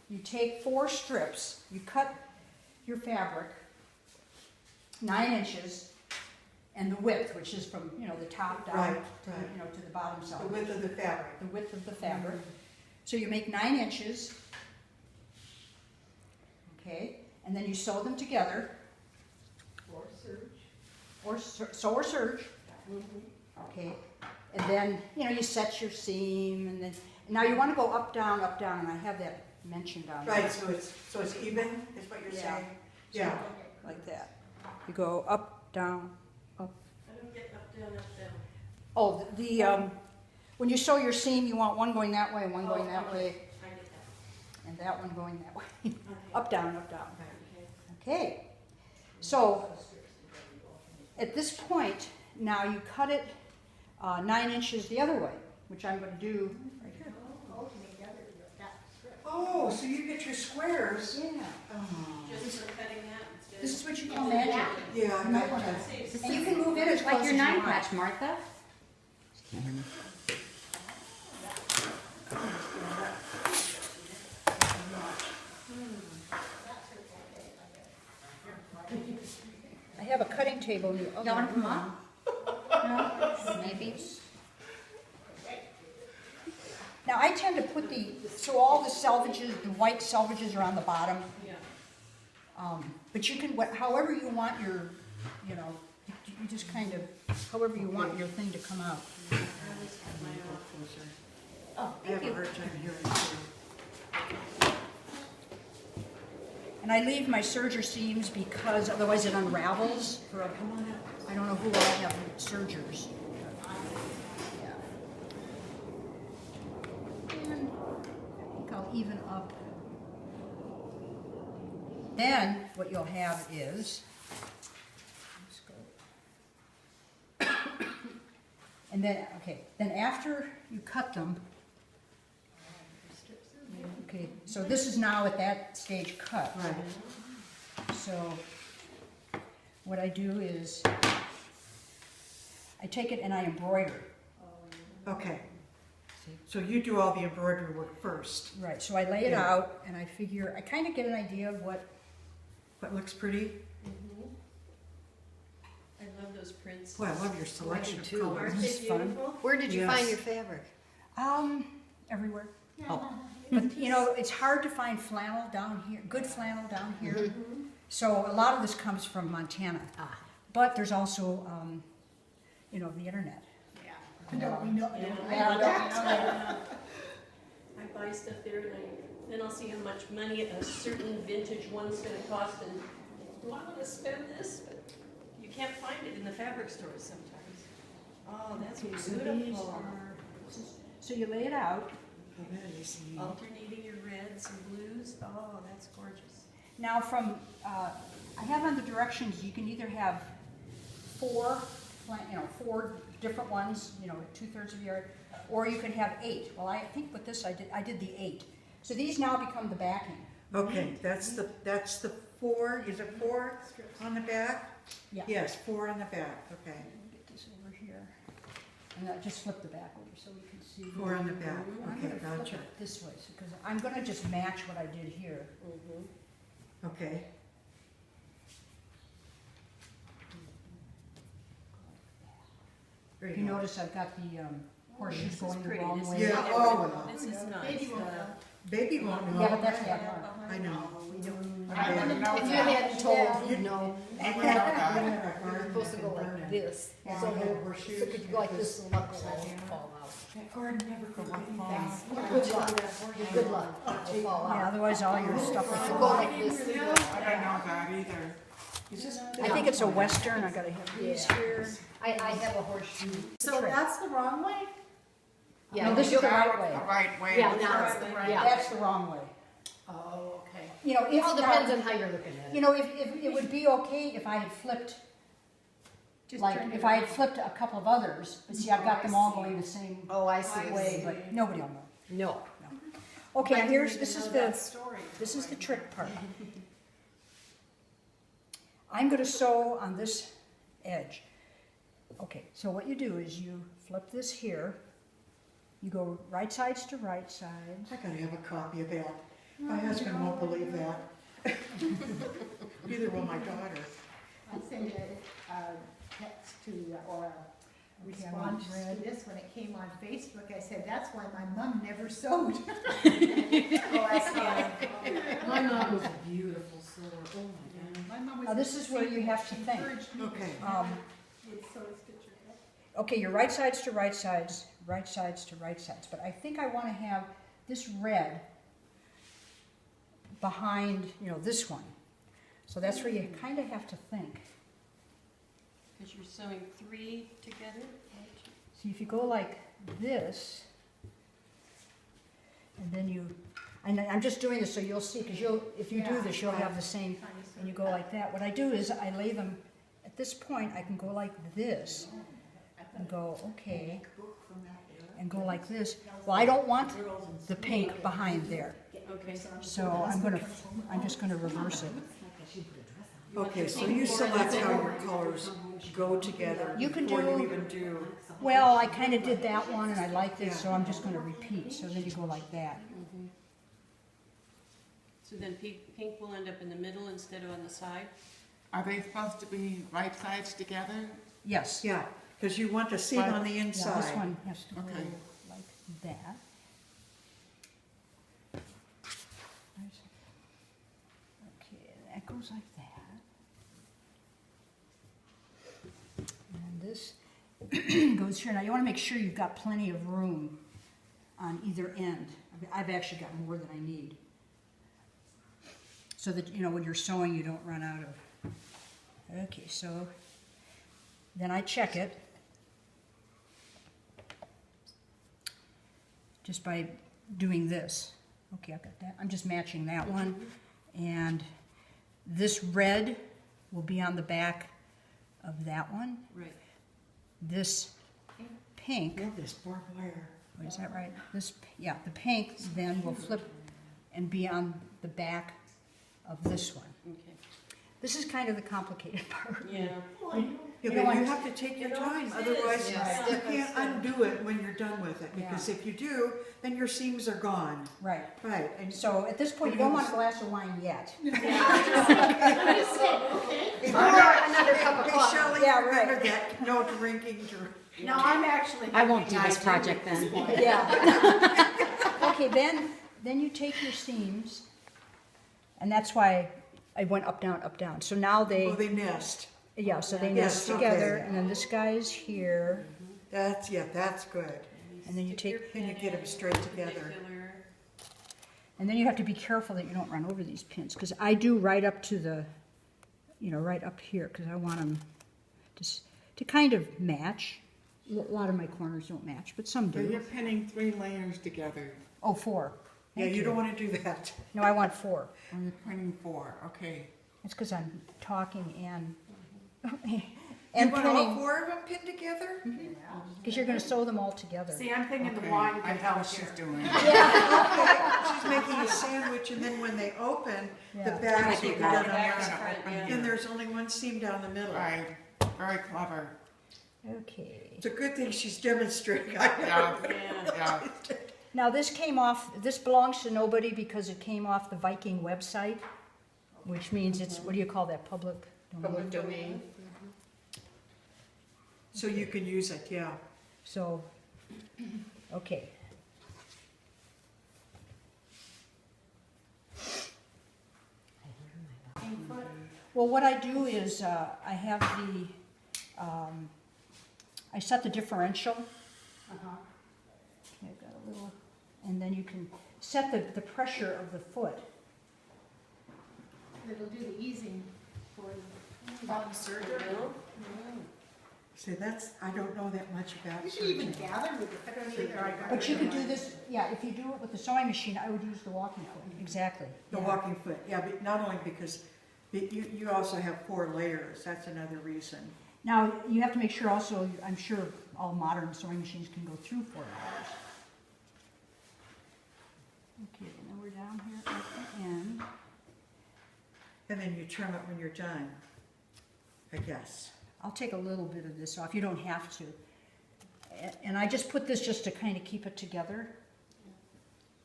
you take 4 strips, you cut your fabric 9 inches, and the width, which is from, the top down Right, to, right. to the bottom The side. width of the fabric. The width of the fabric. So you make 9 inches, okay, and then you sew them together. Or sew or serge. Okay, and then, you set your seam, and then, now you want to go up, down, and I have that mentioned down there. Right, so it's even, is what you're Yeah. saying? Yeah. Like that. You go up, down, up. I don't get up, down, up, down. Oh, when you sew your seam, you want one going that way and one going that way, I get that. and that one going that way. Okay. Up, down, up, down. Okay. Okay, so at this point, now you cut it 9 inches the other way, which I'm going to do right here. Oh, so you get your squares. Yeah. Oh. Just for cutting that instead. This is what you call magic. Yeah, I might want to. And you can move it as close Like your as you 9 want. patch, Martha. I have a cutting table in the other Y'all want to come room. on? Maybe. Now I tend to put so all the selvages, the white selvages are on the bottom. Yeah. But you can, however you want your, you just kind of, however you want your thing to come out. I always cut mine off. Oh, I have thank a you. hard time hearing too. And I leave my serger seams because otherwise it unravels. I don't know who all have sergers. Yeah. And I think I'll even up. Then what you'll have is, let's go. And then, then after you cut them, okay, so this is now at that stage cut. Right. So what I do is I take it and I embroider. Okay. So you do all the embroidery work first. Right, so I lay it Yeah. out and I figure, I kind of get an idea of what, What looks pretty? I love those prints. Boy, I love your selection of too. colors. Aren't they This is fun. beautiful? Where did you Yes. find your fabric? everywhere. Oh. But it's hard to find flannel down here, good flannel down here. So a lot of this comes from Montana. Ah. But there's also, the internet. Yeah. Yeah. I buy stuff there and then I'll see how much money a certain vintage one's gonna cost and do I wanna spend this? But you can't find it in the fabric stores sometimes. Oh, that's Okay, so these beautiful. are, so you lay it out. Oh, that is neat. Alternating your reds and blues. Oh, that's gorgeous. Now I have on the directions, you can either have 4 different ones, 2/3 of a yard, or you can have 8. Well, I think with this I did the 8. So these now become the backing. Okay, that's the 4, is it 4 on the back? Yeah. Yes, 4 on the back, okay. Get this over here. And I just flip the back over so we can see. 4 on the back, I'm okay, gonna flip gotcha. it this way, because I'm gonna just match what I did here. Okay, very You nice. notice I've got the horseshoes This is going the pretty. wrong This way. is Yeah, different. oh, This is nice. Baby won't know. Yeah, but that's bad. I know. If you hadn't told, you'd know. And You're supposed to go like this. Yeah, So I have so horseshoes. could you go like this and luck will fall out. Gordon never forgot Thanks. things. Good luck. Good luck. It will fall Yeah, out. otherwise all your stuff will So fall go out. like this. I don't know that either. I think it's a western, I gotta have these Yeah. here. I have a horseshoe. So that's the wrong way? Yeah, No, this is the right way. The right way. Yeah, now it's the right. Yeah. That's the wrong way. Oh, okay. If It all depends not, on how you're looking at it. if it would be okay if I had flipped, if I had flipped a couple of others, but see, I've got them all going the same Oh, I see. way, but nobody will know. No. Okay, this is the trick part. I'm gonna sew on this edge. Okay, so what you do is you flip this here, you go right sides to right sides. I gotta have a copy of that. My husband won't believe that. Neither will my daughter. I sent a text to, or a Okay, I want response red. to this when it came on Facebook. I said, that's why my mom never sewed. Oh, I saw. My mom was a beautiful sewer, oh my God. My mom was. Now, this is where you have to think. Okay. It's so stitcher cut. Okay, your right sides to right sides, right sides to right sides, but I think I want to have this red behind, this one. So that's where you kind of have to think. Because you're sewing 3 together. See, if you go like this, and then and I'm just doing this so you'll see, because if you do this, you'll have the same, and you go like that. What I do is I lay them, at this point, I can go like this, and go, okay, and go like this. Well, I don't want the pink behind there, Okay. so I'm just gonna reverse it. Okay, so you select how your colors go together You can before do- you even do. Well, I kind of did that one, and I like this, so I'm just gonna repeat, so then you go like that. So then pink will end up in the middle instead of on the side? Are they supposed to be right sides together? Yes. Yeah, because you want to see it on the Yeah, inside. this one has to go Okay. like that. Okay, that goes like that. And this goes here. Now you want to make sure you've got plenty of room on either end. I've actually got more than I need. So that, when you're sewing, you don't run out of. Okay, so then I check it. Just by doing this. Okay, I've got that. I'm just matching that one. And this red will be on the back of that one. Right. This pink, Love this barbed wire. wait, is that right? The pink then will flip and be on the back of this one. Okay. This is kind of the complicated part. Yeah. Yeah, You know, but you I'm- have to take your It time, always is, otherwise yeah. you can't undo it when you're done with it. Because if you do, then your seams are gone. Right. Right, and So at this point, you don't want a glass of wine yet. Okay. Another cup of Hey, coffee. Shelley, Yeah, remember right. that, no drinking. No, I'm actually. I won't do helping this guys project at this then. point. Yeah. Okay, then you take your seams, and that's why I went up, down, up, down. So now Oh, they they nest. so they Yes, nest together, okay. and then this guy's here, That's good. and then you Stick your take, Then you pin get 'em in, straight together. perpendicular. and then you have to be careful that you don't run over these pins, because I do right up to the, right up here, because I want them to kind of match. A lot of my corners don't match, but some So you're do. pinning 3 layers together. Oh, 4. Yeah, Thank you don't want to do that. No, I want 4. Oh, you're pinning 4, okay. It's because I'm talking and You and want all pinning, 4 of them pinned together? because you're going to sew them all together. See, I'm thinking Okay, the wine I could know help what she's here. doing. She's making a sandwich, and then when they open, the Yeah. bags Like will you be got done it. on Back one and front, yeah. And there's only one seam down the middle. Right, very clever. Okay. It's a good thing she's demonstrating. Yeah, Yeah. yeah. Now this belongs to nobody because it came off the Viking website, which means it's, what do you call that, public domain? domain. So you can use it, yeah. So, okay. Well, what I do is, I have I set the differential. Okay, I've got a little, and then you can set the pressure of the foot. It'll do the easing for you. Middle? See, I don't know that much about You should even surgeon. gather with it. I don't either. I got But you rid could of do mine. this, yeah, if you do it with the sewing machine, I would use the walking foot, exactly. The Yeah. walking foot, yeah, but not only because you also have 4 layers, that's another reason. Now, you have to make sure also, I'm sure all modern sewing machines can go through 4 layers. Okay, and then we're down here at the end. And then you trim it when you're done, I guess. I'll take a little bit of this off, you don't have to. And I just put this just to kind of keep it together.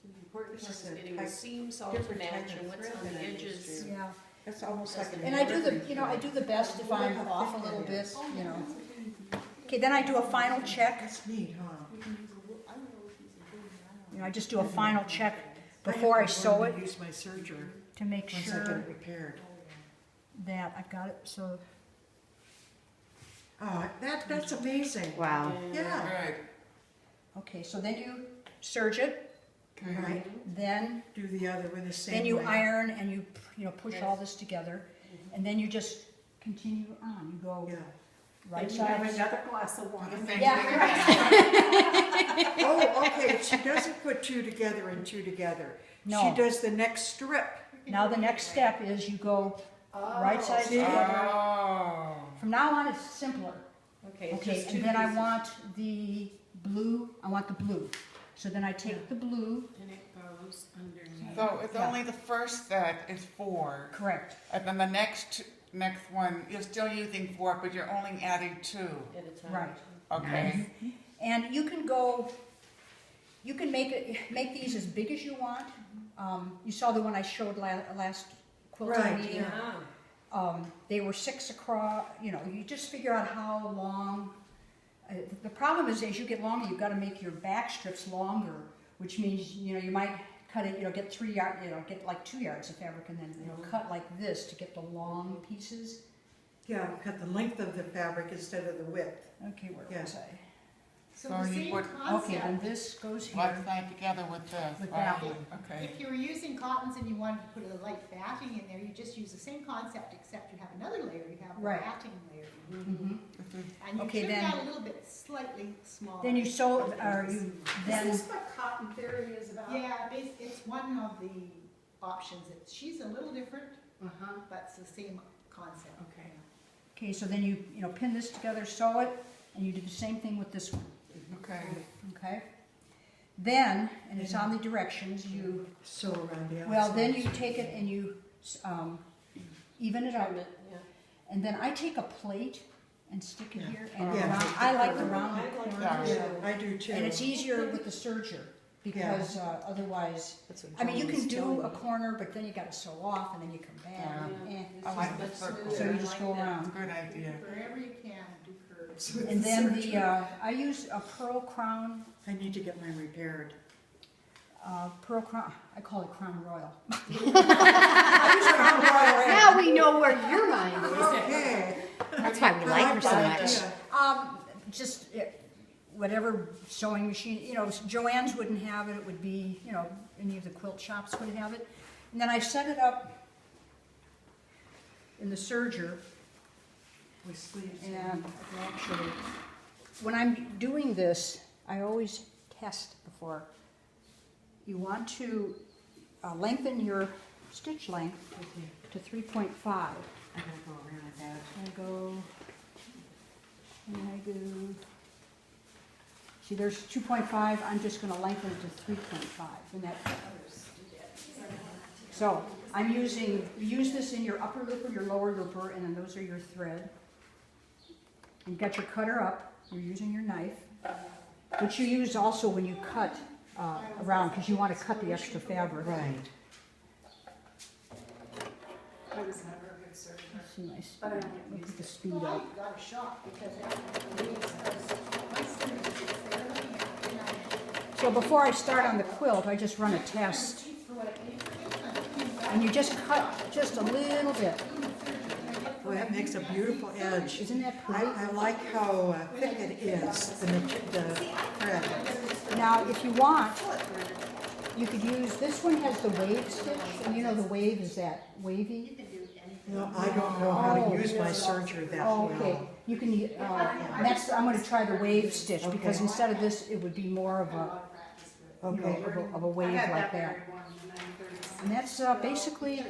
So you important part This is is a getting the type- seams all to different type match of and what's thread on the than I'm used edges. to. Yeah. That's almost like an. And I do the, embroidery I do the best if I'm How off a thick little that bit, is. Okay, then I do a final check. That's neat, huh? I just do a final check before I sew it to use my serger to make once I get sure it repaired. that I've got it, so. Oh, that's amazing. Wow. Yeah, Good. Okay, so then you serge it, Okay. right. then Do the other with the same. Then you way. iron and you push all this together, and then you just continue on. You go Yeah. right You have side. another glass of Do water. the same Yeah. thing again. Oh, okay, she doesn't put two together and two together. No. She does the next strip. Now the next step is you go right side see? together. Oh. From now on, it's simpler. Okay, it's Okay, just two and then I pieces. want the blue. I want the blue. So then I take the blue. And it goes underneath. So it's Yeah. only the first set is 4, Correct. and then the next one, you're still using 4, but you're only adding 2. At a time. Right. Okay. And you can make these as big as you want. You saw the one I showed last quilting Right, meeting. Yeah. They were 6 across, you just figure out how long. The problem is as you get longer, you've got to make your back strips longer, which means, you might cut it, get 3 yards, get like 2 yards of fabric and then, cut like this to get the long pieces. Yeah, cut the length of the fabric instead of the width. Okay, where Yeah. was I? So So the you same put- Okay, then concept, this goes Right here. side together with this. With right? that one. Okay. if you were using cottons and you wanted to put a light batting in there, you just use the same concept, except you have another layer, you have a Right. batting layer. Mhm. This is- And you Okay, trim then- that a little bit, slightly smaller. Then you sew, or you then. Is this what cotton theory is about? Yeah, it's one of the options. She's a little different, but it's the same concept. Okay. Okay, so then you pin this together, sew it, and you do the same thing with this one. Okay. Okay. Then, and it's on the directions, you Sew around the outside. well then you take it and you even it up, Trim it, yeah. and then I take a plate and stick it Yeah. here, and Yeah. I like the round I like corners, that Yeah. too. I do too. and it's easier with the serger because otherwise. That's what I mean, you John can was do telling a me. corner, but then you got to sew off, and then you come back. Yeah. Eh. I like the Much circle. smoother. So you I just like go that. around. Good idea. Wherever you can, do curves. with And then serger. I use a pearl crown. I need to get mine repaired. Pearl crown. I call it crown royal. Now we know where your mind is. Okay. That's why we like her so much. Just whatever sewing machine, Joann's wouldn't have it, it would be, any of the quilt shops would have it. And then I set it up in the serger, With sleeves. and actually, when I'm doing this, I always test before. You want to lengthen your stitch length to 3.5. I gotta go around that. I go, and I go, see there's 2.5, I'm just gonna lengthen it to 3.5, and that, so, you use this in your upper looper, your lower looper, and then those are your thread. You've got your cutter up, you're using your knife, which you use also when you cut around, because you want to cut the extra fabric. Right. I was never a good serger. Let's see my speed, look at the speed Well, up. I got a shock because my serger is fairly, and I. So before I start on the quilt, I just run a test. For what it needs. And you just cut just a little bit. Boy, that makes a beautiful edge. Isn't that pretty? I like how thick it is, the thread. Now, if you want, you could use, this one has the wave stitch, and the wave is that wavy. No, I don't know how to use my serger that Oh, okay. well. You can, I'm gonna try the wave stitch, because instead of this, it would be more of a, Okay. of a wave like that. And that's basically